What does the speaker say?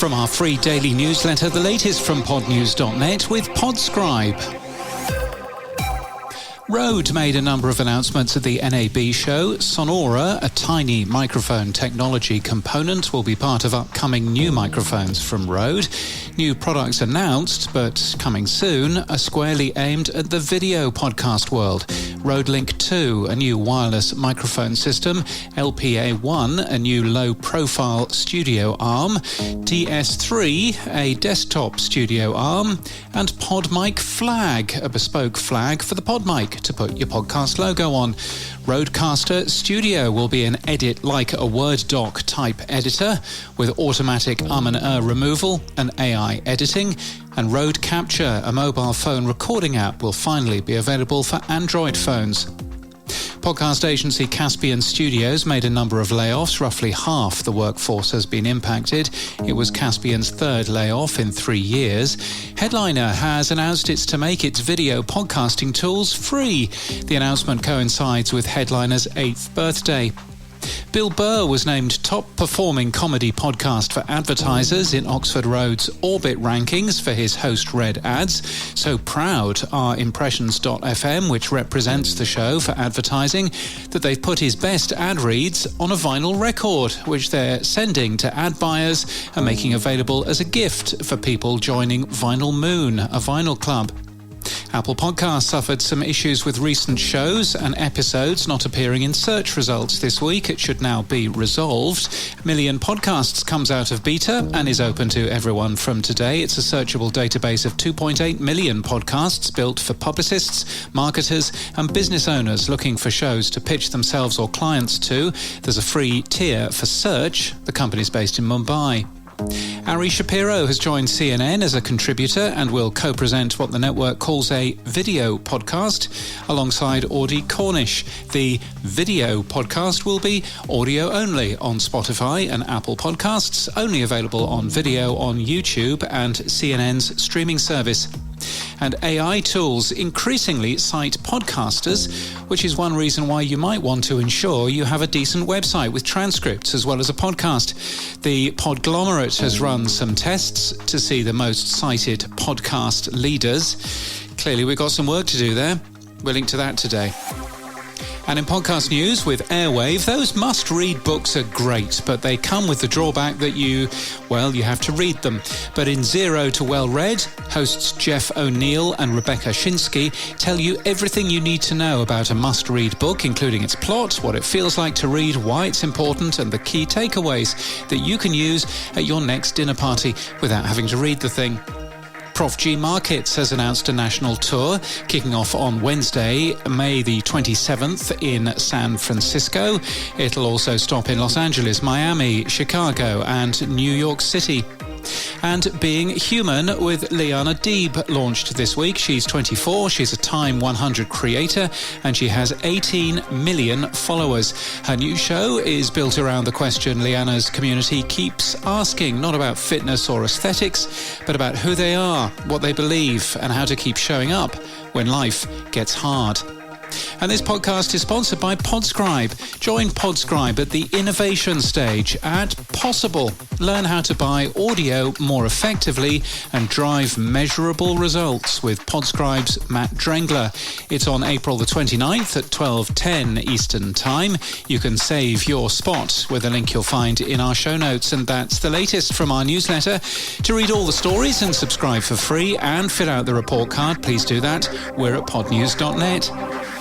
From our free daily newsletter, the latest from podnews.net with Podscribe. RØDE made a number of announcements at the NAB show. Sonora, a tiny microphone technology component, will be part of upcoming new microphones from RØDE. New products announced, but coming soon, are squarely aimed at the video podcast world. RØDE Link 2, a new wireless microphone system. LPA1, a new low-profile studio arm. DS3, a desktop studio arm. And PodMic Flag, a bespoke flag for the PodMic to put your podcast logo on. Rodecaster Studio will be an edit like a Word doc type editor with automatic and removal and AI editing. And Rode Capture, a mobile phone recording app, will finally be available for Android phones. Podcast agency Caspian Studios made a number of layoffs. Roughly half the workforce has been impacted. It was Caspian's third layoff in 3 years. Headliner has announced it's to make its video podcasting tools free. The announcement coincides with Headliner's 8th birthday. Bill Burr was named top-performing comedy podcast for advertisers in Oxford Road's Orbit rankings for his host-read ads. So proud are Impressions.fm, which represents the show for advertising, that they've put his best ad reads on a vinyl record, which they're sending to ad buyers and making available as a gift for people joining Vinyl Moon, a vinyl club. Apple Podcasts suffered some issues with recent shows and episodes not appearing in search results this week. It should now be resolved. Million Podcasts comes out of beta and is open to everyone from today. It's a searchable database of 2.8 million podcasts built for publicists, marketers and business owners looking for shows to pitch themselves or clients to. There's a free tier for search. The company's based in Mumbai. Ari Shapiro has joined CNN as a contributor and will co-present what the network calls a video podcast alongside Audie Cornish. The video podcast will be audio only on Spotify and Apple Podcasts, only available on video on YouTube and CNN's streaming service. And AI tools increasingly cite podcasters, which is one reason why you might want to ensure you have a decent website with transcripts as well as a podcast. The Podglomerate has run some tests to see the most cited podcast leaders. Clearly, we've got some work to do there. We'll link to that today. And in podcast news with Airwave, those must-read books are great, but they come with the drawback that you have to read them. But in Zero to Well Read, hosts Jeff O'Neill and Rebecca Shinsky tell you everything you need to know about a must-read book, including its plot, what it feels like to read, why it's important, and the key takeaways that you can use at your next dinner party without having to read the thing. Prof G Markets has announced a national tour kicking off on Wednesday, May the 27th in San Francisco. It'll also stop in Los Angeles, Miami, Chicago and New York City. And Being Human with Liana Deeb launched this week. She's 24, she's a Time 100 creator, and she has 18 million followers. Her new show is built around the question Liana's community keeps asking, not about fitness or aesthetics, but about who they are, what they believe, and how to keep showing up when life gets hard. And this podcast is sponsored by Podscribe. Join Podscribe at the innovation stage at Possible. Learn how to buy audio more effectively and drive measurable results with Podscribe's Matt Drengler. It's on April the 29th at 12:10 Eastern Time. You can save your spot with a link you'll find in our show notes. And that's the latest from our newsletter. To read all the stories and subscribe for free and fill out the report card, please do that. We're at podnews.net.